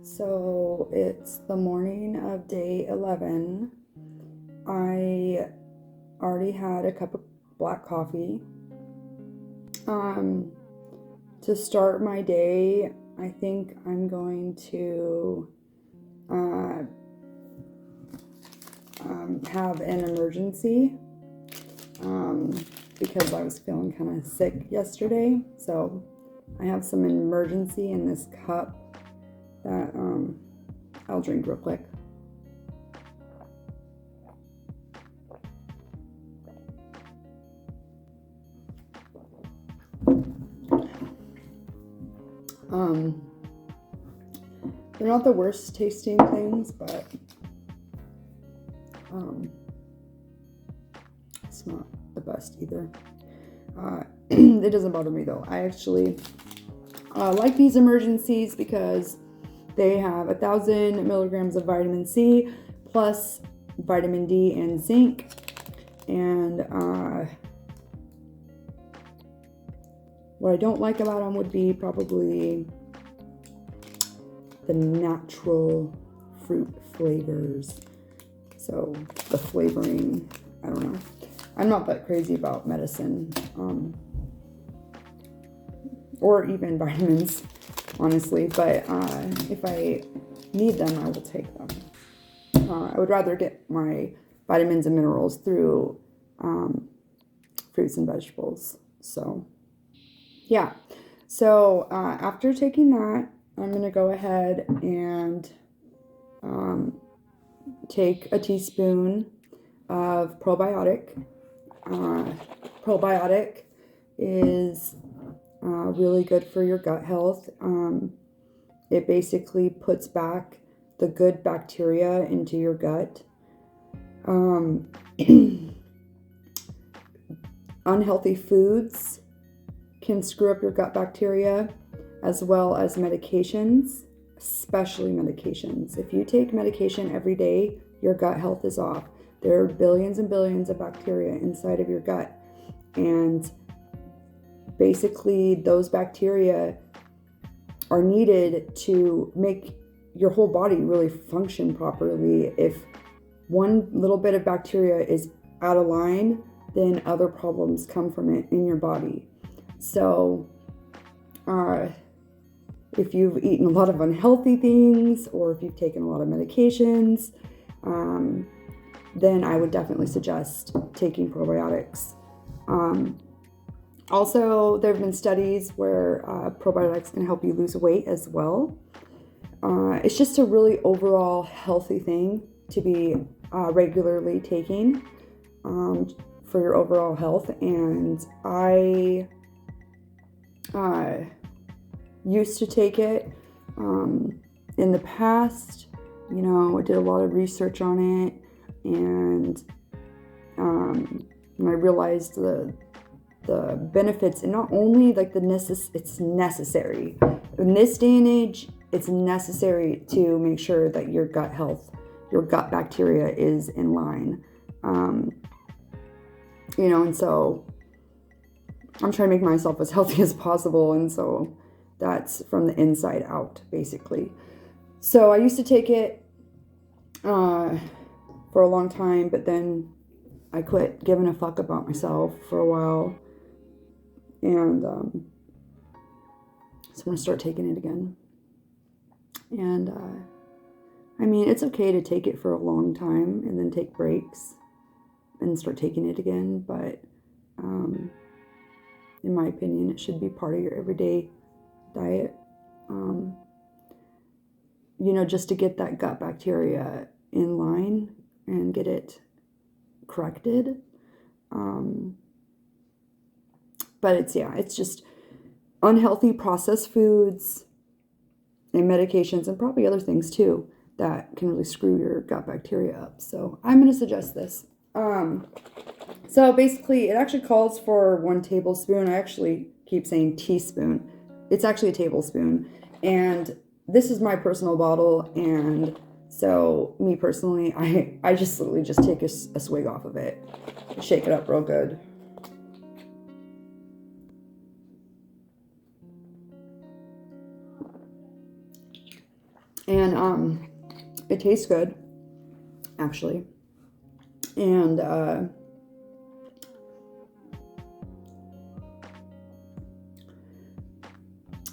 So it's the morning of day 11. I already had a cup of black coffee. To start my day, I think I'm going to have an emergency because I was feeling kind of sick yesterday. So I have some emergency in this cup that I'll drink real quick. They're not the worst tasting things, but it's not the best either. It doesn't bother me though. I actually like these emergencies because they have 1,000 milligrams of vitamin C plus vitamin D and zinc. And what I don't like about them would be probably the natural fruit flavors. So the flavoring, I don't know. I'm not that crazy about medicine or even vitamins, honestly. But if I need them, I will take them. I would rather get my vitamins and minerals through fruits and vegetables. So, yeah. So after taking that, I'm going to go ahead and take a teaspoon of probiotic. Probiotic is really good for your gut health. It basically puts back the good bacteria into your gut. Unhealthy foods can screw up your gut bacteria, as well as medications, especially medications. If you take medication every day, your gut health is off. There are billions and billions of bacteria inside of your gut. And basically, those bacteria are needed to make your whole body really function properly. If one little bit of bacteria is out of line, then other problems come from it in your body. So, if you've eaten a lot of unhealthy things, or if you've taken a lot of medications, then I would definitely suggest taking probiotics. Also, there have been studies where probiotics can help you lose weight as well. It's just a really overall healthy thing to be regularly taking for your overall health. And I used to take it in the past. I did a lot of research on it, and I realized the benefits, and not only like it's necessary in this day and age. It's necessary to make sure that your gut health, your gut bacteria is in line. And so I'm trying to make myself as healthy as possible. And so that's from the inside out, basically. So I used to take it for a long time, but then I quit giving a fuck about myself for a while. And so I'm going to start taking it again. And it's okay to take it for a long time and then take breaks and start taking it again. But in my opinion, it should be part of your everyday diet. Just to get that gut bacteria in line and get it corrected. But it's just unhealthy processed foods and medications, and probably other things too, that can really screw your gut bacteria up. So I'm going to suggest this. So basically, it actually calls for 1 tablespoon. I actually keep saying teaspoon. It's actually a tablespoon. And this is my personal bottle. And so me personally, I just literally just take a swig off of it. Shake it up real good. And it tastes good, actually. And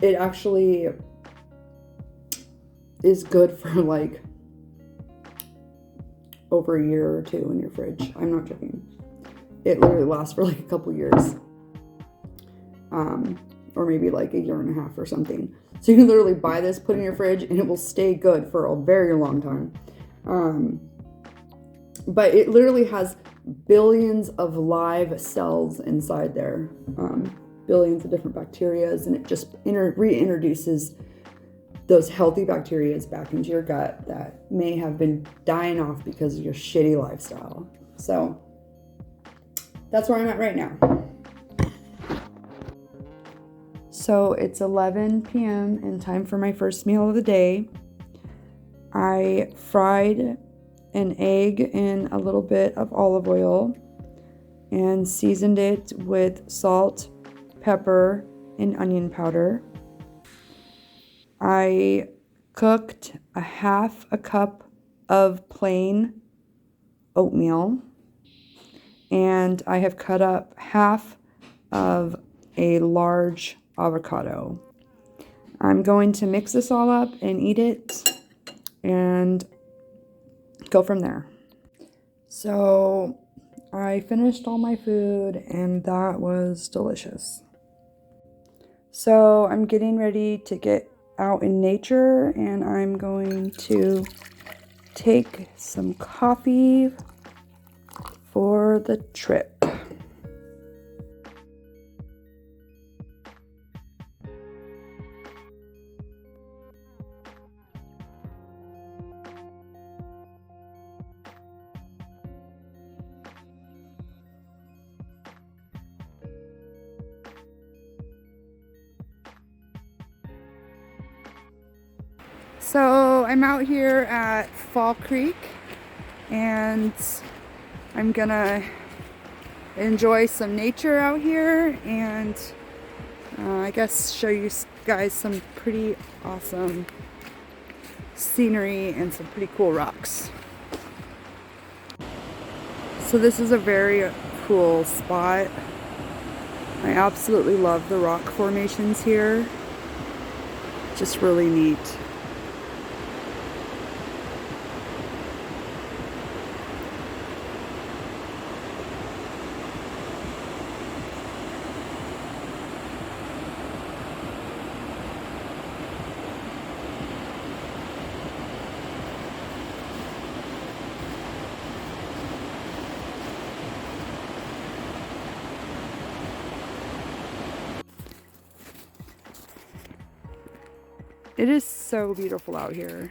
it actually is good for like over a year or two in your fridge. I'm not joking. It literally lasts for like a couple years. Or maybe like a year and a half or something. So you can literally buy this, put it in your fridge, and it will stay good for a very long time. But it literally has billions of live cells inside there. Billions of different bacterias, and it just reintroduces those healthy bacterias back into your gut that may have been dying off because of your shitty lifestyle. So that's where I'm at right now. So it's 11 p.m. and time for my first meal of the day. I fried an egg in a little bit of olive oil and seasoned it with salt, pepper, and onion powder. I cooked a half a cup of plain oatmeal, and I have cut up half of a large avocado. I'm going to mix this all up and eat it and go from there. So I finished all my food and that was delicious. So I'm getting ready to get out in nature, and I'm going to take some coffee for the trip. So I'm out here at Fall Creek, and I'm gonna enjoy some nature out here, and I guess show you guys some pretty awesome scenery and some pretty cool rocks. So this is a very cool spot. I absolutely love the rock formations here. Just really neat. It is so beautiful out here.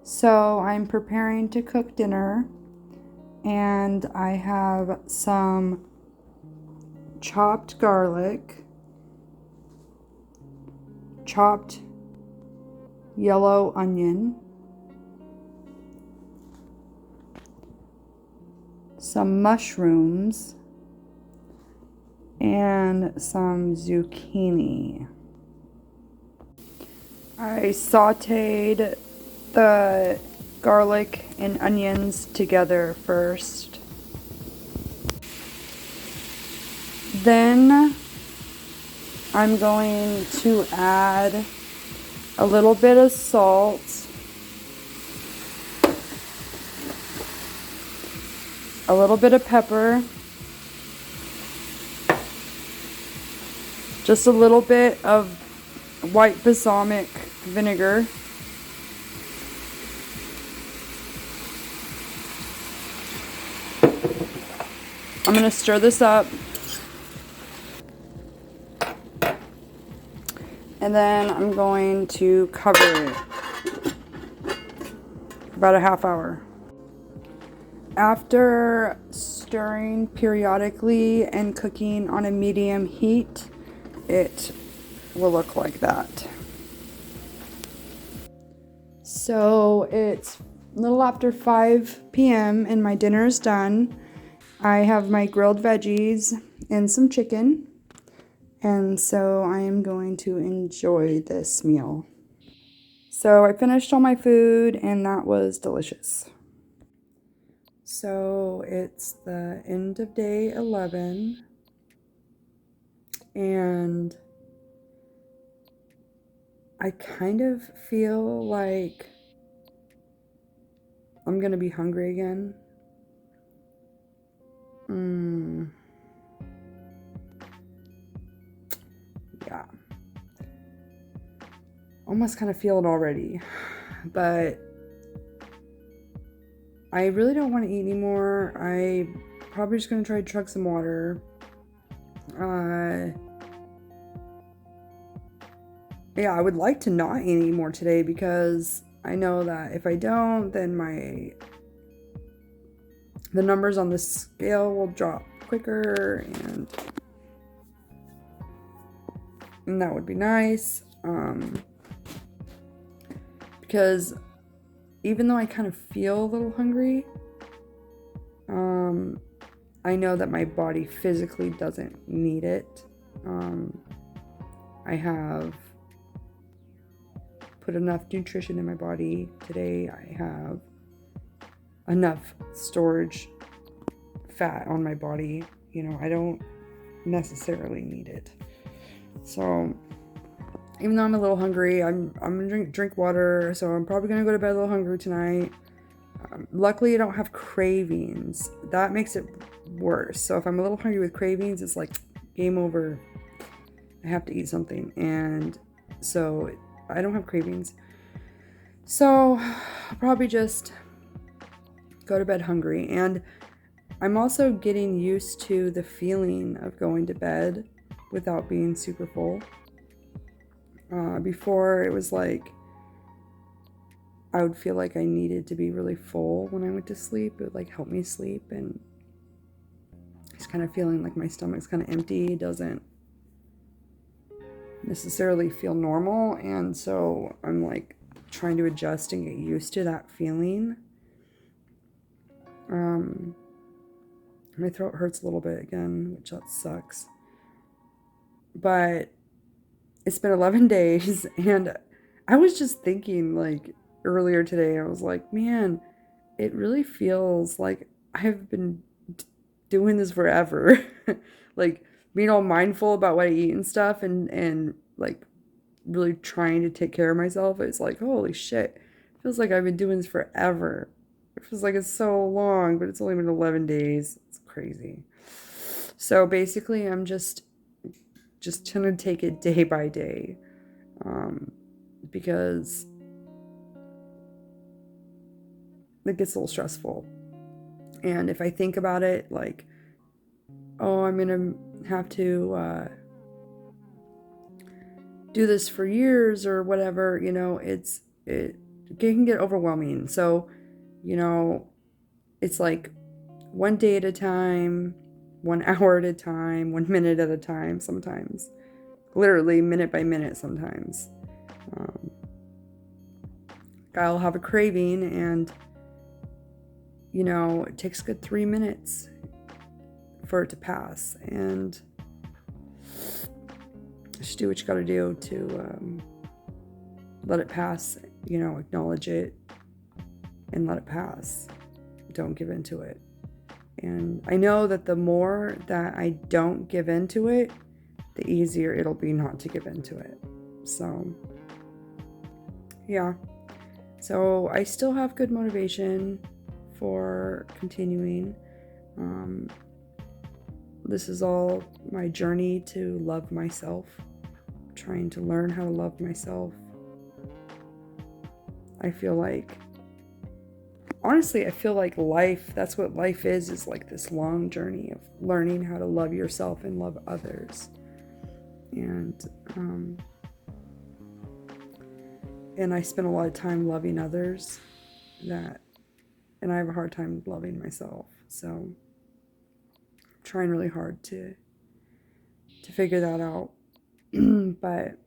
So I'm preparing to cook dinner, and I have some chopped garlic, chopped yellow onion, some mushrooms, and some zucchini. I sauteed the garlic and onions together first. Then I'm going to add a little bit of salt, a little bit of pepper, just a little bit of white balsamic vinegar, I'm going to stir this up, and then I'm going to cover it about a half hour. After stirring periodically and cooking on a medium heat, it will look like that. So it's a little after 5 p.m. and my dinner is done. I have my grilled veggies and some chicken, and so I am going to enjoy this meal. So I finished all my food, and that was delicious. So it's the end of day 11, and I kind of feel like I'm gonna be hungry again. Yeah. Almost kind of feel it already, but I really don't want to eat anymore. I probably just gonna try to chug some water. Yeah, I would like to not eat anymore today, because I know that if I don't, then the numbers on the scale will drop quicker, and that would be nice. Because even though I kind of feel a little hungry, I know that my body physically doesn't need it. I have put enough nutrition in my body today. I have enough storage fat on my body. You know, I don't necessarily need it. So even though I'm a little hungry, I'm gonna drink water. So I'm probably gonna go to bed a little hungry tonight. Luckily, I don't have cravings. That makes it worse. So if I'm a little hungry with cravings, it's like game over. I have to eat something, and so I don't have cravings. So I'll probably just go to bed hungry. And I'm also getting used to the feeling of going to bed without being super full. Before, it was like I would feel like I needed to be really full when I went to sleep. It would like help me sleep, and just kind of feeling like my stomach's kind of empty doesn't necessarily feel normal. And so I'm like trying to adjust and get used to that feeling. My throat hurts a little bit again, which that sucks. But it's been 11 days, and I was just thinking, like, earlier today, I was like, man, it really feels like I've been doing this forever. Like, being all mindful about what I eat and stuff, and like really trying to take care of myself. It's like, holy shit, it feels like I've been doing this forever. It feels like it's so long, but it's only been 11 days. It's crazy. So basically, I'm just gonna take it day by day, because it gets a little stressful. And if I think about it, like, oh, I'm gonna have to do this for years or whatever, you know, it it can get overwhelming. So, you know, it's like one day at a time, 1 hour at a time, 1 minute at a time sometimes. Literally minute by minute sometimes. I'll have a craving and, you know, it takes a good 3 minutes for it to pass. And just do what you got to do to let it pass, you know, acknowledge it and let it pass. Don't give into it. And I know that the more that I don't give into it, the easier it'll be not to give into it. So, yeah. So I still have good motivation for continuing. This is all my journey to love myself, trying to learn how to love myself. I feel like, honestly, I feel like life, that's what life is like this long journey of learning how to love yourself and love others. And I spend a lot of time loving others, and I have a hard time loving myself. So I'm trying really hard to figure that out. But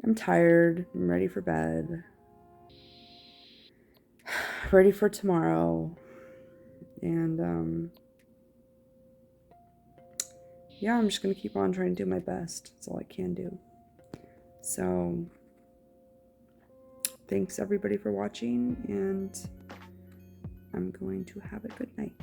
I'm tired. I'm ready for bed. Ready for tomorrow. And yeah, I'm just going to keep on trying to do my best. That's all I can do. So thanks everybody for watching, and I'm going to have a good night.